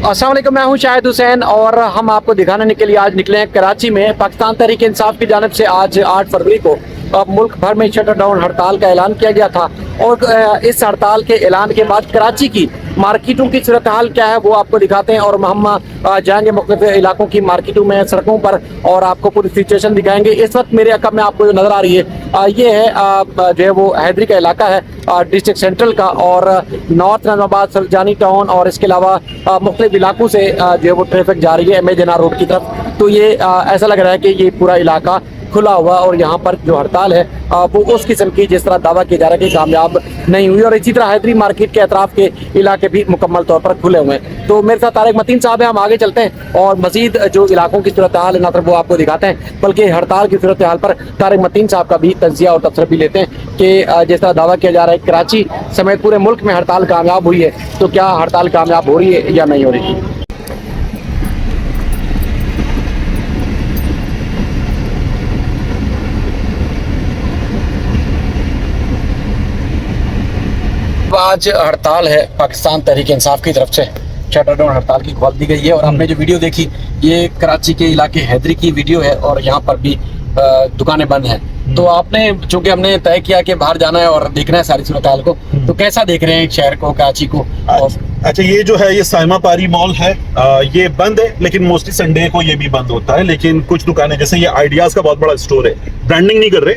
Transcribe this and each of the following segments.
अस्सलाम वालेकुम, मैं हूं शाहिद हुसैन और हम आपको दिखाने के लिए आज निकले हैं कराची में। पाकिस्तान तहरीक इंसाफ की जानिब से आज 8 फरवरी को मुल्क भर में शटर डाउन हड़ताल का ऐलान किया गया था और इस हड़ताल के ऐलान के बाद कराची की मार्केटों की सूरत हाल क्या है वो आपको दिखाते हैं और हम जाएंगे मुख्तलिफ इलाकों की मार्केटों में, सड़कों पर और आपको पूरी सिचुएशन दिखाएंगे। इस वक्त मेरे अकब में आपको जो नज़र आ रही है ये है जो है वो हैदरी का इलाका है डिस्ट्रिक्ट सेंट्रल का, और नॉर्थ नाज़िमाबाद, सरजानी टाउन और इसके अलावा मुख्तलिफ इलाकों से जो है वो ट्रैफिक जा रही है एमए रोड की तरफ। तो ये ऐसा लग रहा है कि ये पूरा इलाका खुला हुआ और यहाँ पर जो हड़ताल है वो उस किस्म की जिस तरह दावा किया जा रहा है कि कामयाब नहीं हुई। और इसी तरह हैदरी मार्केट के अतराफ के इलाके भी मुकम्मल तौर पर खुले हुए हैं। तो मेरे साथ तारिक मतीन साहब हैं, हम आगे चलते हैं और मजीद जो इलाकों की सूरत हाल है ना सिर्फ वो आपको दिखाते हैं बल्कि हड़ताल की सूरत हाल पर तारिक मतीन साहब का भी तजिया और तबसरा भी लेते हैं कि जिस तरह दावा किया जा रहा है कराची समेत पूरे मुल्क में हड़ताल कामयाब हुई है, तो क्या हड़ताल कामयाब हो रही है या नहीं हो रही। आज हड़ताल है पाकिस्तान तहरीक इंसाफ की तरफ से, शटर डाउन हड़ताल की कॉल दी गई है और आपने जो वीडियो देखी ये कराची के इलाके हैदरी की वीडियो है और यहाँ पर भी दुकानें बंद हैं। तो आपने चूंकि हमने तय किया कि बाहर जाना है और देखना है सारी सूरत हाल को, तो कैसा देख रहे हैं शहर को, कराची को? अच्छा, ये जो है ये साइमा पारी मॉल है, ये बंद है लेकिन मोस्टली संडे को ये भी बंद होता है। लेकिन कुछ दुकानें जैसे ये आइडियाज का बहुत बड़ा स्टोर है, ब्रांडिंग नहीं कर रहे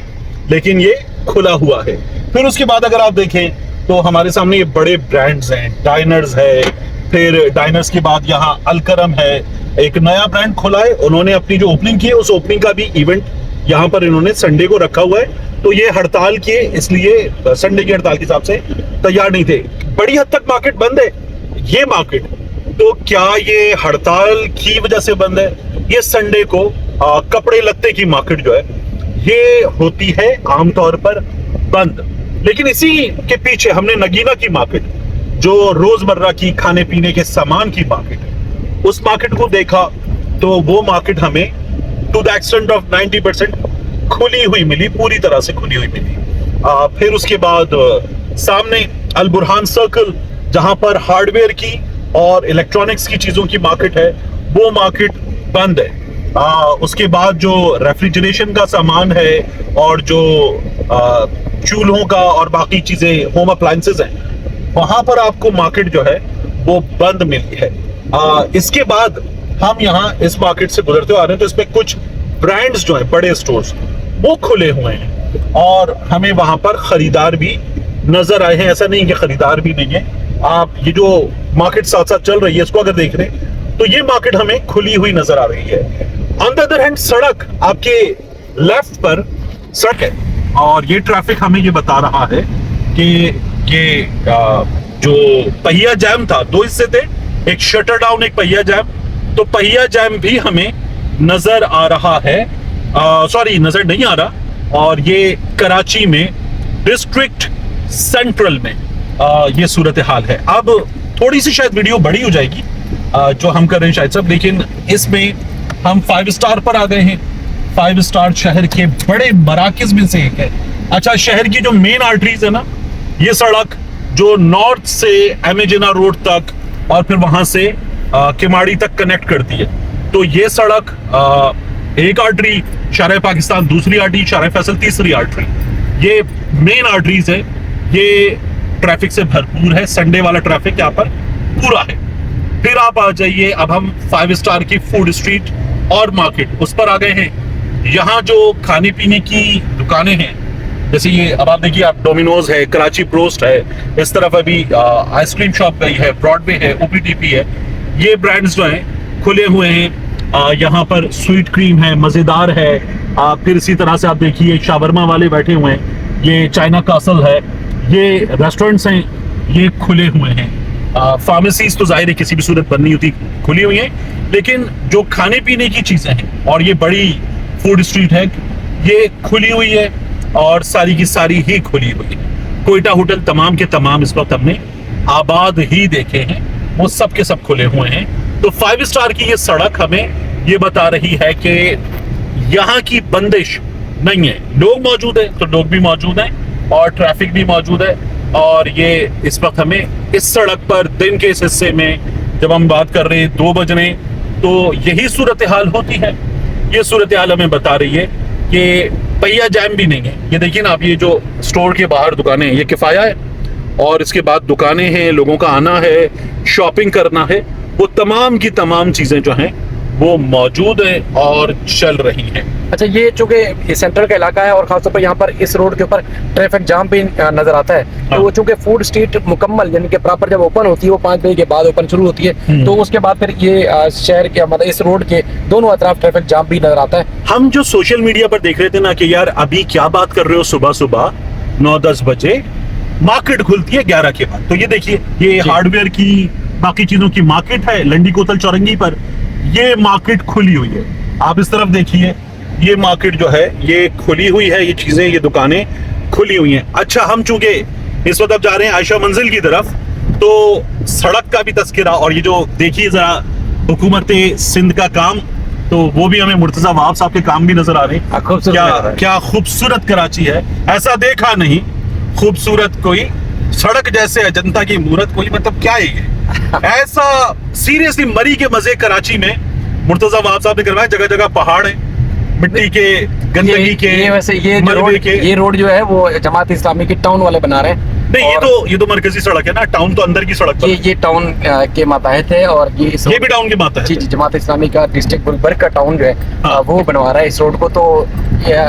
लेकिन ये खुला हुआ है। फिर उसके बाद अगर आप देखें तो हमारे सामने ये बड़े ब्रांड्स हैं, डाइनर्स है, फिर डाइनर्स के बाद यहाँ अलकरम है, एक नया ब्रांड खुला है। उन्होंने अपनी जो ओपनिंग की है उस ओपनिंग का भी इवेंट यहाँ पर इन्होंने संडे को रखा हुआ है। तो ये हड़ताल किए इसलिए संडे की हड़ताल के हिसाब से तैयार नहीं थे। बड़ी हद तक मार्केट बंद है ये मार्केट। तो क्या ये हड़ताल की वजह से बंद है? ये संडे को कपड़े लत्ते की मार्केट जो है ये होती है आमतौर पर बंद, लेकिन इसी के पीछे हमने नगीना की मार्केट जो रोजमर्रा की खाने पीने के सामान की मार्केट है उस मार्केट को देखा तो वो मार्केट हमें टू द एक्सटेंट ऑफ 90% खुली हुई मिली, पूरी तरह से खुली हुई मिली। फिर उसके बाद सामने अल बुरहान सर्कल जहां पर हार्डवेयर की और इलेक्ट्रॉनिक्स की चीजों की मार्केट है वो मार्केट बंद है। उसके बाद जो रेफ्रिजरेशन का सामान है और जो चूल्हों का और बाकी चीजें होम अप्लायंसेस हैं वहां पर आपको मार्केट जो है वो बंद मिली है। इसके बाद हम यहाँ इस मार्केट से गुजरते हुए आ रहे हैं तो इसमें कुछ ब्रांड्स जो हैं, बड़े स्टोर्स वो खुले हुए हैं और हमें वहां पर खरीदार भी नजर आए हैं। ऐसा नहीं कि खरीदार भी नहीं है। आप ये जो मार्केट साथ साथ चल रही है इसको अगर देख रहे हैं तो ये मार्केट हमें खुली हुई नजर आ रही है। ऑन द अदर हैंड सड़क आपके लेफ्ट पर सड़क है और ये ट्रैफिक हमें ये बता रहा है कि ये जो पहिया जैम था, दो हिस्से थे, एक शटर डाउन एक पहिया जैम। तो पहिया जैम भी हमें नजर आ रहा है, सॉरी नजर नहीं आ रहा। और ये कराची में डिस्ट्रिक्ट सेंट्रल में ये सूरत हाल है। अब थोड़ी सी शायद वीडियो बड़ी हो जाएगी जो हम कर रहे हैं शायद सब, लेकिन इसमें हम 5 स्टार पर आ गए हैं। 5 स्टार शहर के बड़े मराकज में से एक है। अच्छा, शहर की जो मेन आर्टरीज है ना, ये सड़क जो नॉर्थ से एमेजिना रोड तक और फिर वहां से किमाड़ी तक कनेक्ट करती है। तो ये सड़क एक आर्टरी शाह पाकिस्तान, दूसरी आर्टरी शाह फैसल, तीसरी आर्टरी, ये मेन आर्टरीज है। ये ट्रैफिक से भरपूर है, संडे वाला ट्रैफिक यहाँ पर पूरा है। फिर आप आ जाइए, अब हम 5 स्टार की फूड स्ट्रीट और मार्केट उस पर आ गए हैं। यहाँ जो खाने पीने की दुकानें हैं जैसे ये, अब आप देखिए, आप डोमिनोज है, कराची ब्रोस्ट है, इस तरफ अभी आइसक्रीम शॉप गई है, ब्रॉडवे है, ओपीटीपी है, ये ब्रांड्स जो हैं खुले हुए हैं। यहाँ पर स्वीट क्रीम है, मजेदार है। फिर इसी तरह से आप देखिए शावरमा वाले बैठे हुए हैं, ये चाइना कासल है, ये रेस्टोरेंट्स हैं ये खुले हुए हैं। फार्मेसीज तो जाहिर है किसी भी सूरत बंद नहीं होती, खुली हुई हैं। लेकिन जो खाने पीने की चीजें हैं और ये बड़ी फूड स्ट्रीट है ये खुली हुई है और सारी की सारी ही खुली हुई है। कोयटा होटल तमाम के तमाम इस वक्त हमने आबाद ही देखे हैं, वो सब के सब खुले हुए हैं। तो 5 स्टार की ये सड़क हमें ये बता रही है कि यहाँ की बंदिश नहीं है। लोग मौजूद है तो लोग भी मौजूद हैं और ट्रैफिक भी मौजूद है। और ये इस वक्त हमें इस सड़क पर दिन के इस हिस्से में जब हम बात कर रहे हैं 2 बज रहे हैं, तो यही सूरत हाल होती है। ये सूरत हाल हमें बता रही है कि पहिया जैम भी नहीं है। ये देखिए ना आप, ये जो स्टोर के बाहर दुकानें हैं, ये किफाया है, और इसके बाद दुकानें हैं, लोगों का आना है, शॉपिंग करना है, वो तमाम की तमाम चीजें जो हैं वो मौजूद है और चल रही हैं। अच्छा, ये चूंकि सेंट्रल का इलाका है और खासतौर पर यहाँ पर इस रोड के ऊपर ट्रैफिक जाम भी नजर आता है, तो वो चूंकि फूड स्ट्रीट मुकम्मल यानी कि प्रॉपर जब ओपन होती है, वो 5 बजे के बाद ओपन शुरू होती है, तो उसके बाद फिर ये शहर के मतलब इस रोड के दोनों अतराफ ट्रैफिक जाम भी नजर आता है। हम जो सोशल मीडिया पर देख रहे थे ना कि यार अभी क्या बात कर रहे हो, सुबह सुबह 9-10 बजे मार्केट खुलती है 11 के बाद, तो ये देखिए ये हार्डवेयर की बाकी चीजों की मार्केट है लंडी कोतल चौरंगी पर, ये मार्केट खुली हुई है। आप इस तरफ देखिए, ये मार्केट जो है ये खुली हुई है, ये चीजें, ये दुकानें खुली हुई हैं। अच्छा, हम चूंकि इस वक्त अब जा रहे हैं आयशा मंजिल की तरफ, तो सड़क का भी तस्करा, और ये जो देखिए जरा हुकूमत सिंध का काम, तो वो भी हमें मुर्तजा वहाब साहब के काम भी नजर आ रहे हैं। क्या खूबसूरत कराची है, ऐसा देखा नहीं खूबसूरत कोई, सड़क जैसे अजंता की मूरत कोई, मतलब क्या है ये ऐसा। सीरियसली मरी के मजे कराची में मुर्तजा वहाब साहब ने करवाए। जगह जगह पहाड़ है, मिट्टी के, गंदगी के, ये वैसे ये रोड जो है वो जमात इस्लामी की टाउन वाले बना रहे हैं। नहीं, ये तो मरकजी सड़क है ना, टाउन तो अंदर की सड़क पर। ये टाउन के मातहत है, और ये भी टाउन के मातहत है। जी, जमात इस्लामी का डिस्ट्रिक्ट गुलबर्ग का टाउन जो है वो बनवा रहा है इस रोड को। तो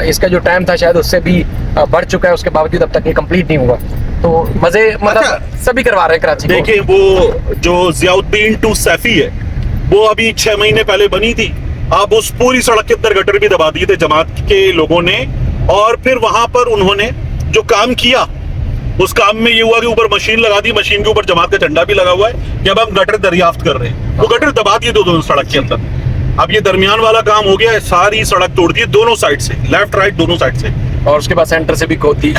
इसका जो टाइम था शायद उससे भी बढ़ चुका है, उसके बावजूद अब तक ये कंप्लीट नहीं हुआ। तो मजे मतलब सभी करवा रहे हैं कराची। देखिए वो जो जियाउद्दीन टू सैफी है, वो अभी 6 महीने पहले बनी थी। अब उस पूरी सड़क के अंदर गटर भी दबा दिए थे जमात के लोगों ने, और फिर वहां पर उन्होंने जो काम किया, उस काम में ये हुआ कि ऊपर मशीन लगा दी, मशीन के ऊपर जमात का झंडा भी लगा हुआ है कि अब हम गटर दरियाफ्त कर रहे हैं। वो गटर दबा दिए दोनों सड़क के अंदर। अब ये दरमियान वाला काम हो गया है, सारी सड़क तोड़ दी दोनों साइड से, लेफ्ट राइट दोनों साइड से, और उसके बाद सेंटर से भी खोदी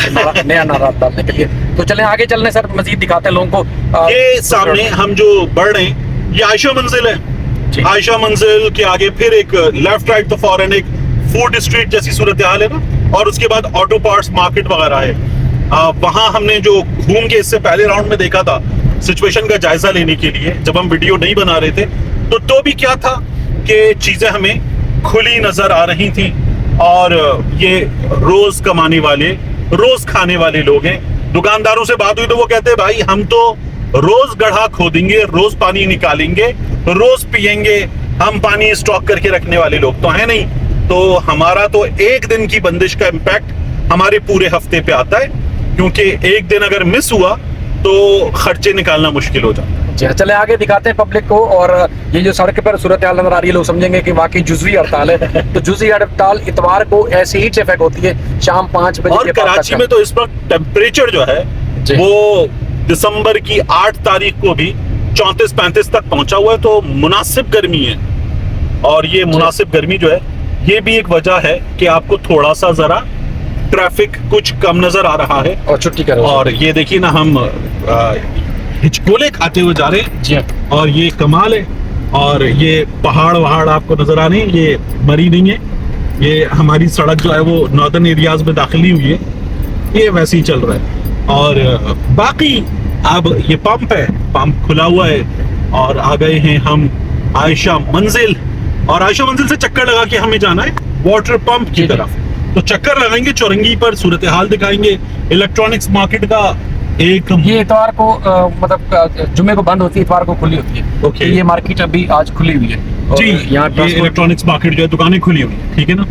नया नारा डालने के लिए। तो चले आगे चलने सर, मजीद दिखाते हैं लोगों को। ये सामने हम जो बढ़ रहे हैं, ये आयशा मंजिल है। आयशा मंजिल के आगे फिर एक लेफ्ट राइट तो फौरन एक फूड स्ट्रीट जैसी सूरत हाल है ना, और उसके बाद ऑटो पार्ट्स मार्केट वगैरह है। वहां हमने जो घूम के इससे पहले राउंड में देखा था सिचुएशन का जायजा लेने के लिए, जब हम वीडियो नहीं बना रहे थे, तो भी क्या था कि चीजें हमें खुली नजर आ रही थी, और ये रोज कमाने वाले, रोज खाने वाले लोग हैं। दुकानदारों से बात हुई तो वो कहते हैं भाई हम तो रोज गड्ढा खोदेंगे, रोज पानी निकालेंगे, रोज पिएंगे, हम पानी स्टॉक करके रखने वाले लोग तो है नहीं। तो हमारा तो एक दिन की बंदिश का इम्पैक्ट हमारे पूरे हफ्ते पे आता है, क्योंकि एक दिन अगर मिस हुआ तो खर्चे निकालना मुश्किल हो जाता है। चले आगे दिखाते हैं पब्लिक को। और ये जो सड़क पर सूरत हाल नजर आ रही है, लोग समझेंगे कि वाकई जुज़वी हड़ताल है। तो जुज़वी हड़ताल इतवार को ऐसे ही इफेक्ट होती है शाम 5 बजे और कराची में तो इस वक्त टेम्परेचर जो है वो दिसंबर की 8 तारीख को भी 34-35 तक पहुंचा हुआ है, तो मुनासिब गर्मी है। और ये मुनासिब गर्मी जो है, ये भी एक वजह है कि आपको थोड़ा सा जरा ट्रैफिक कुछ कम नजर आ रहा है। और छुट्टी करो। और ये देखिए ना, हम हिचकोले खाते हुए जा रहे हैं जी, और ये कमाल है। और ये पहाड़ वहाड़ आपको नजर आ रहे हैं, ये मरी नहीं है, ये हमारी सड़क जो है वो नॉर्दर्न एरियाज में दाखिली हुई है, ये वैसे ही चल रहा है। और बाकी अब ये पंप है, पंप खुला हुआ है, और आ गए हैं हम आयशा मंजिल, और आयशा मंजिल से चक्कर लगा के हमें जाना है वाटर पंप की तरफ। तो चक्कर लगाएंगे चौरंगी पर, सूरत हाल दिखाएंगे, इलेक्ट्रॉनिक्स मार्केट का एक, ये इतवार को मतलब जुम्मे को बंद होती है, इतवार को खुली होती है। ओके, ये मार्केट अभी आज खुली हुई है जी। यहाँ इलेक्ट्रॉनिक्स मार्केट जो है, दुकानें खुली हुई है, ठीक है ना।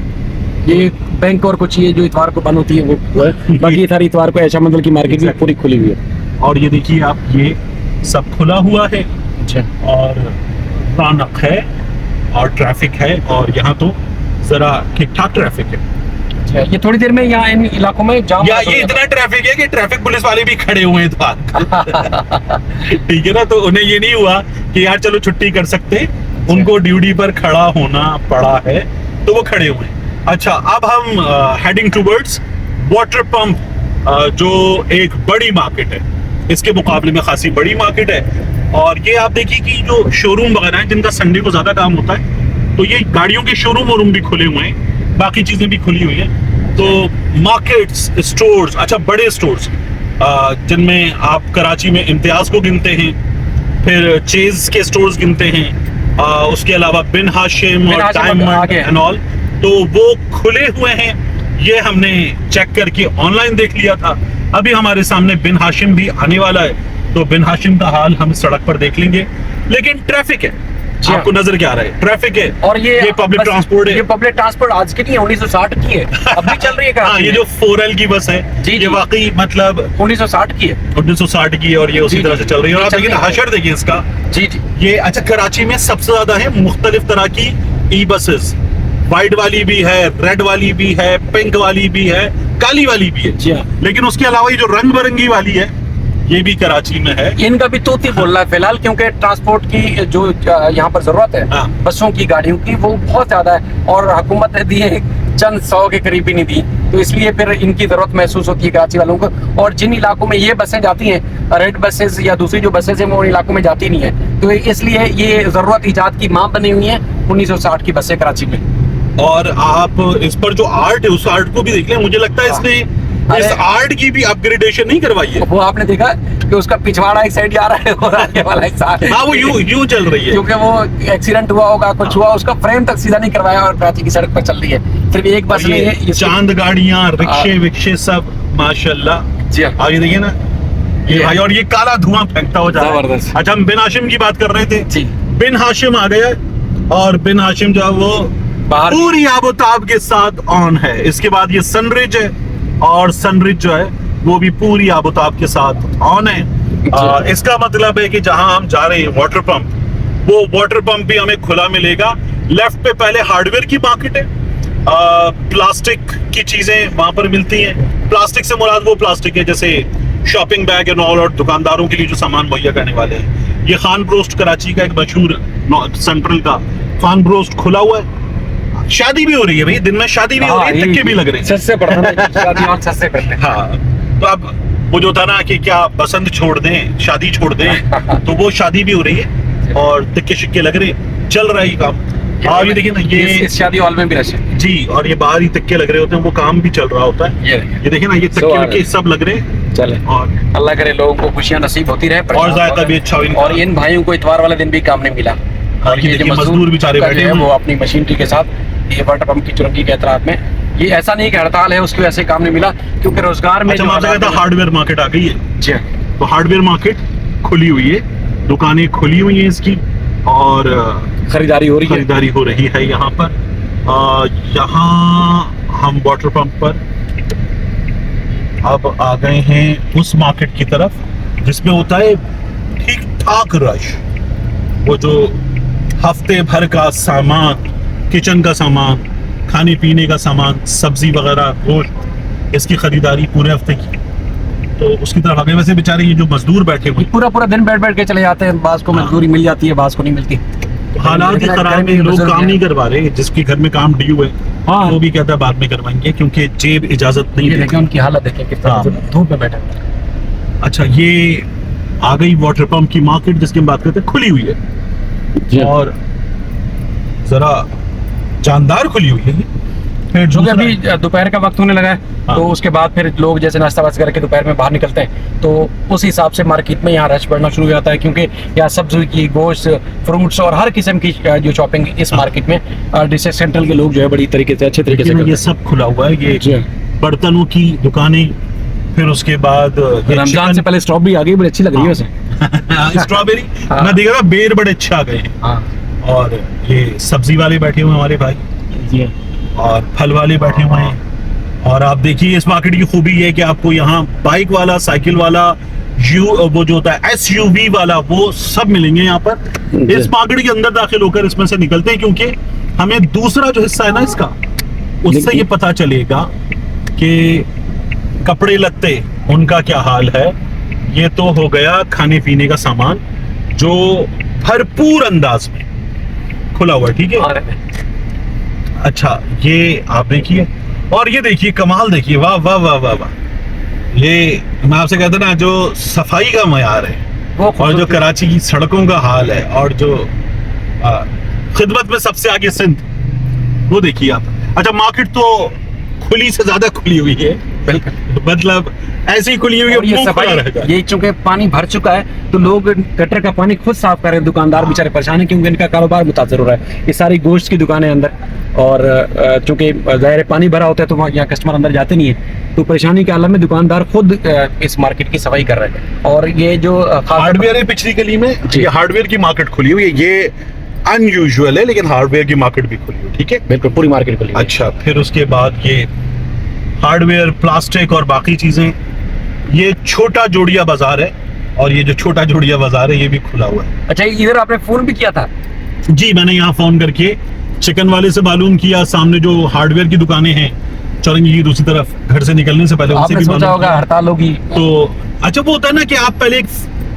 ये बैंक और कुछ ये जो इतवार को बंद होती है वो है, बाकी सारी इतवार को आयशा मंजिल की मार्केट भी पूरी खुली हुई है। और ये देखिए आप, ये सब खुला हुआ है, और रौनक है और ट्रैफिक है, और यहाँ तो जरा ठीक ठाक ट्रैफिक है। ये थोड़ी देर में यहाँ इन इलाकों में जाम, या ये इतना ट्रैफिक है कि ट्रैफिक पुलिस वाले भी खड़े हुए हैं ठीक है ना। तो उन्हें ये नहीं हुआ कि यार चलो छुट्टी कर सकते, उनको ड्यूटी पर खड़ा होना पड़ा है, तो वो खड़े हुए हैं। अच्छा, अब हम हेडिंग टूवर्ड्स वाटर पंप, जो एक बड़ी मार्केट है, इसके मुकाबले में खासी बड़ी मार्केट है। और ये आप देखिए कि जो शोरूम वगैरह हैं, जिनका संडे को ज्यादा काम होता है, तो ये गाड़ियों के शोरूम वोरूम भी खुले हुए हैं, बाकी चीजें भी खुली हुई हैं। तो मार्केट्स, स्टोर्स, अच्छा बड़े स्टोर्स जिनमें आप कराची में इम्तियाज को गिनते हैं, फिर चेज के स्टोर्स गिनते हैं, उसके अलावा बिन हाशिम बिन और हाशिम डायमंड आगे हैं। एंड ऑल, तो वो खुले हुए हैं। ये हमने चेक करके ऑनलाइन देख लिया था। अभी हमारे सामने बिन हाशिम भी आने वाला है, तो बिन हाशिम का हाल हम सड़क पर देख लेंगे। लेकिन ट्रैफिक है, जी हाँ। आपको नजर क्या आ रहा है? ट्रैफिक है। और ये पब्लिक बस- ट्रांसपोर्ट है। ये पब्लिक ट्रांसपोर्ट आज की नहीं है, 1960 की है, अब भी चल रही है हाँ, कराची ये में। जो 4L की बस है, जी, ये जी। वाकई मतलब 1960 की है। 1960 की है और ये उसी जी, तरह जी। से चल रही है। और ये आप चल देखिए रही है। हशर देखिए इसका। जी जी ये अच्छा, कराची में सबसे ज्यादा है मुख्तलिफ तरह की ई बसेस। व्हाइट वाली भी है, रेड वाली भी है, पिंक वाली भी है, काली वाली भी है। जी हाँ। लेकिन उसके अलावा ये जो रंग बिरंगी वाली है, ये भी कराची में है। इनका भी तूती बोल रहा है फिलहाल, क्योंकि ट्रांसपोर्ट की जो यहाँ पर जरूरत है हाँ। बसों की, गाड़ियों की, वो बहुत ज्यादा है और हुकूमत ने दी है चंद 100 के करीब भी नहीं दी, तो इसलिए फिर इनकी जरूरत महसूस होती है कराची वालों को। और जिन इलाकों में ये बसें जाती हैं, रेड बसेस या दूसरी जो बसेस हैं, वो उन इलाकों में जाती नहीं है, तो इसलिए ये जरूरत ईजाद की मां बनी हुई है 1960 की बसें कराची में। और आप इस पर जो आर्ट है, उस आर्ट को भी देख लें। मुझे लगता है इसने इस अरे- आर्ट की भी अपग्रेडेशन नहीं करवाई है। वो आपने देखा कि उसका पिछवाड़ा एक साइड जा रहा है और आगे वाला एक साइड, हाँ, वो यूं चल रही है। क्योंकि वो एक्सीडेंट हुआ होगा, कुछ हुआ, उसका फ्रेम तक सीधा नहीं करवाया और कराची की सड़क पर चल रही है। सिर्फ एक बस और नहीं ये है, चांद गाड़ियां, रिक्शे विक्शे सब माशाल्लाह। जी हाँ। आगे देखिए ना ये भाई, और ये काला धुआं फेंकता हुआ जा रहा है। जबरदस्त। अच्छा, हम बिन हाशिम की बात कर रहे थे। जी। बिन हाशिम आ गया और बिन हाशिम जो है वो बाहर पूरी आबोताब के साथ ऑन है। इसके बाद ये सनरिज है और सनरिज जो है वो भी पूरी आबोताब के साथ ऑन है। इसका मतलब है कि जहां हम जा रहे हैं वाटर पंप, वो वाटर पंप भी हमें खुला मिलेगा। लेफ्ट पे पहले हार्डवेयर की मार्केट है, प्लास्टिक की चीजें वहां पर मिलती हैं। प्लास्टिक से मुराद वो प्लास्टिक है जैसे शॉपिंग बैग एंड ऑल, और दुकानदारों के लिए जो सामान मुहैया करने वाले हैं। ये खान ब्रोस्ट कराची का एक मशहूर सेंट्रल का खान ब्रोस्ट खुला हुआ है। शादी भी हो रही है भाई, दिन में शादी भी हो रही है, तक्के भी लग रहे हैं। सस्ते पड़ रहे हैं, शादी और सस्ते करते हैं। हाँ, तो अब वो जो था ना कि क्या बसंत छोड़ दें, शादी छोड़ दें, तो वो शादी भी हो रही है और तिक्के शिक्के लग रहे हैं, चल रहा है ये काम। हाँ, ये देखिए ना, इस शादी हॉल में भी रश है। जी, और ये बाहर ही तिक्के लग रहे होते हैं, वो काम भी चल रहा होता है। ये देखिए ना, ये तिक्के विक्के सब लग रहे हैं। चले, और अल्लाह करे लोगों को खुशियां नसीब होती रहे, और जायका भी अच्छा हो इनका। और इन भाइयों को इतवार वाले दिन भी काम नहीं मिला। और ये ये जो देखिए मजदूर बेचारे का बैठे जो है हुए वो हैं। अपनी मशीनरी के साथ ये वाटर पंप की चुरंगी के एतराज में, ये ऐसा नहीं कि हड़ताल है उसकी वजह से काम नहीं मिला, क्योंकि रोजगार में अच्छा, जो मैं आपसे कहता हालात हैं- हार्डवेयर मार्केट आ गई है। जी हाँ। तो हार्डवेयर मार्केट खुली हुई है, दुकानें खुली हुई हैं इसकी, और खरीदारी हो रही है। खरीदारी हो रही है यहाँ पर। यहाँ हम वाटर पंप पर अब आ गए हैं उस मार्केट की तरफ जिसमें होता है ठीक ठाक रश। वो जो हफ्ते भर का सामान, किचन का सामान, खाने पीने का सामान, सब्जी वगैरह, गोश्त, इसकी खरीदारी पूरे हफ्ते की, तो उसकी तरफ आ गए। वैसे बेचारे ये जो मजदूर बैठे हुए, पूरा पूरा दिन बैठ बैठ के चले जाते हैं, बास को हाँ। मजदूरी मिल जाती है, बास को नहीं मिलती। हालात ही लेकिन खराब गर्मी है, में लोग बुजुर्ग काम हैं। नहीं करवा रहे। जिसके घर में काम ड्यू है, हाँ। वो भी कहता है बाद में करवाएंगे, क्योंकि जेब इजाजत नहीं ये देती। देखें उनकी हालत देखें किस तरह से हाँ। धूप में बैठे हैं। अच्छा, ये आ गई वाटर पंप की मार्केट जिसकी हम बात करते हैं, खुली हुई है और जरा जानदार खुली हुई है। फिर क्योंकि दूसरा- अभी दोपहर का वक्त होने लगा है, हाँ। तो उसके बाद फिर लोग जैसे नाश्ता वास्ता करके दोपहर में बाहर निकलते हैं, तो उस हिसाब से मार्केट में यहाँ रश बढ़ना शुरू हो जाता है, क्योंकि यहाँ सब्जी की, गोश्त, फ्रूट्स और हर किस्म की जो शॉपिंग इस हाँ। मार्केट में डिस्ट्रिक्ट सेंट्रल के लोग जो है बड़ी तरीके से, अच्छे तरीके से लेकिन करते ये हैं। सब खुला हुआ है। जी ये हाँ। बर्तनों की दुकानें, फिर उसके बाद ये रमजान से पहले स्ट्रॉबेरी आ गई, बड़ी अच्छी लग रही है वैसे। स्ट्रॉबेरी हाँ। मैं देख रहा था, बेर बड़े अच्छे आ गए हैं। हाँ और ये सब्जी वाले बैठे हुए हैं हमारे भाई, जी हाँ। और फल वाले बैठे हुए हैं। और आप देखिए इस मार्केट की खूबी है कि आपको यहाँ बाइक वाला, साइकिल वाला, वो जो होता है SUV वाला, वो सब मिलेंगे यहाँ पर। इस मार्केट के अंदर दाखिल होकर इसमें से निकलते हैं, क्योंकि हमें दूसरा जो हिस्सा है ना इसका, उससे ये पता चलेगा कि कपड़े लत्ते उनका क्या हाल है। ये तो हो गया खाने पीने का सामान जो भरपूर अंदाज में खुला हुआ है, ठीक है। और अच्छा, ये आप देखिए, और ये देखिए कमाल देखिए, वाह वाह वाह वाह वाह। ये मैं आपसे कहता ना, जो सफाई का मयार है वो और जो कराची की सड़कों का हाल है, और जो खिदमत में सबसे आगे सिंध, वो देखिए आप। अच्छा, मार्केट तो खुली से ज्यादा खुली हुई है। बिल्कुल। मतलब ऐसी ही खुली हुई है, और ये मुंह खुला सफाई, रहेगा। ये चूंकि पानी भर चुका है तो लोग गटर का पानी खुद साफ कर रहे हैं, दुकानदार बेचारे परेशान हैं क्योंकि इनका कारोबार मुतासर हो रहा है। ये सारी गोश्त की दुकानें अंदर, और चूंकि ज़ाहिर है पानी भरा होता है तो वहाँ यहाँ कस्टमर अंदर जाते नहीं है, तो परेशानी के आलम में दुकानदार खुद इस मार्केट की सफाई कर रहे हैं। और ये जो हार्डवेयर है पिछली गली में, जी। ये हार्डवेयर की मार्केट खुली हुई है। ये अनयूजुअल है, लेकिन हार्डवेयर की मार्केट भी खुली हुई है, ठीक है। बिल्कुल पूरी मार्केट खुली है। अच्छा, फिर उसके बाद ये हार्डवेयर, प्लास्टिक और बाकी चीजें। ये छोटा जोड़िया बाजार है, और ये जो छोटा जोड़िया बाजार है ये भी खुला हुआ है। अच्छा, इधर आपने फोन भी किया था? जी, मैंने यहाँ फोन करके चिकन वाले से मालूम किया, सामने जो हार्डवेयर की दुकानें हैं चौरंगी की दूसरी तरफ, घर से निकलने से पहले उनसे आपने भी सोचा मालूम होगा किया। हड़ताल होगी तो अच्छा, वो होता है ना कि आप पहले एक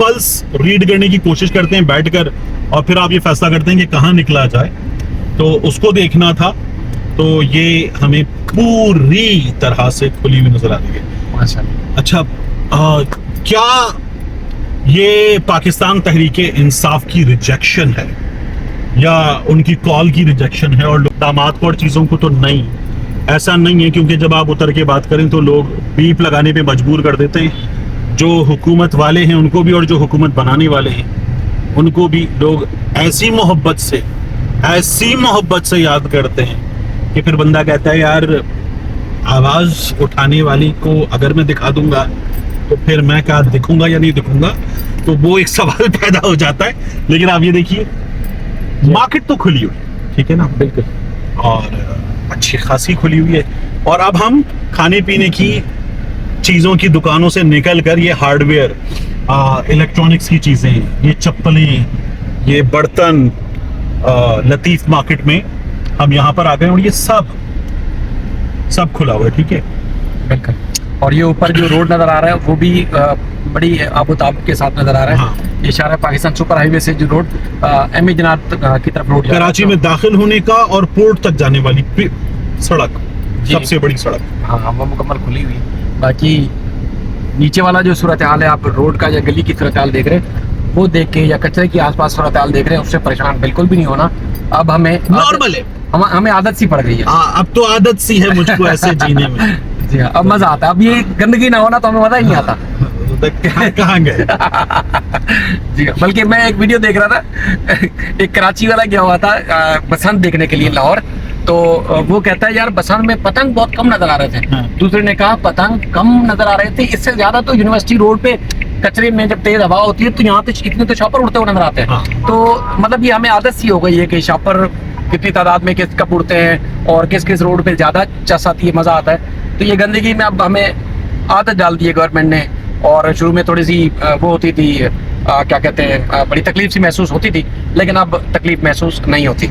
पल्स रीड करने की कोशिश करते हैं बैठकर, और फिर आप ये फैसला करते हैं कि कहाँ निकला जाए, तो उसको देखना था। तो ये हमें पूरी तरह से खुली हुई नजर आ रही है। माशाल्लाह। अच्छा, क्या ये पाकिस्तान तहरीके इंसाफ की रिजेक्शन है, या उनकी कॉल की रिजेक्शन है, और दामाद को और चीज़ों को तो नहीं? ऐसा नहीं है, क्योंकि जब आप उतर के बात करें तो लोग बीप लगाने पे मजबूर कर देते हैं। जो हुकूमत वाले हैं उनको भी, और जो हुकूमत बनाने वाले हैं उनको भी लोग ऐसी मोहब्बत से याद करते हैं कि फिर बंदा कहता है यार, आवाज़ उठाने वाली को अगर मैं दिखा दूंगा तो फिर मैं क्या दिखूंगा या नहीं दिखूंगा, तो वो एक सवाल पैदा हो जाता है। लेकिन आप ये देखिए, मार्केट तो खुली हुई है, ठीक है ना, बिल्कुल, और अच्छी खासी खुली हुई है। और अब हम खाने पीने की चीज़ों की दुकानों से निकल कर ये हार्डवेयर, इलेक्ट्रॉनिक्स की चीज़ें, ये चप्पलें, ये बर्तन, लतीफ़ मार्केट में हम यहाँ पर आ गए, और ये सब खुला हुआ है, ठीक है। बिल्कुल। और ये ऊपर जो रोड नजर आ रहा है वो भी बड़ी आबोताब के साथ नजर आ रहा है। हाँ। ये इशारा है पाकिस्तान सुपर हाईवे से जो रोड एम ए जनात की तरफ रोड जा रहा है। कराची में दाखिल होने का और पोर्ट तक जाने वाली सड़क, जी। सबसे बड़ी सड़क। हाँ, वो मुकम्मल खुली हुई है। बाकी नीचे वाला जो सूरत हाल है, आप रोड का या गली की सूरत हाल देख रहे हैं, वो देख के, या कचरे की आसपास सूरत हाल देख रहे हैं, उससे परेशान बिल्कुल भी नहीं होना। अब हमें नॉर्मल है, हमें आदत सी पड़ गई है। हाँ, अब तो आदत सी है मुझको ऐसे जीने में। जी हाँ, अब मजा आता है। अब ये गंदगी ना होना तो हमें मजा ही नहीं आता। कहाँ गए? जी हाँ, बल्कि मैं एक वीडियो देख रहा था, एक कराची वाला गया हुआ था बसंत देखने के लिए लाहौर, तो वो कहता है यार बसंत में पतंग बहुत कम नजर आ रहे थे। हाँ। दूसरे ने कहा पतंग कम नजर आ रहे थे, इससे ज्यादा तो यूनिवर्सिटी रोड पे कचरे में जब तेज हवा होती है तो यहाँ पे इतने तो शॉपर उड़ते हुए नजर आते हैं। हाँ। तो मतलब ये हमें आदत सी हो गई है कि शॉपर कितनी तादाद में किस कब उड़ते हैं और किस किस रोड पे ज्यादा चस आती है, मजा आता है। तो ये गंदगी में अब हमें आदत डाल दी है गवर्नमेंट ने, और शुरू में थोड़ी सी वो होती थी, क्या कहते हैं, बड़ी तकलीफ सी महसूस होती थी, लेकिन अब तकलीफ महसूस नहीं होती।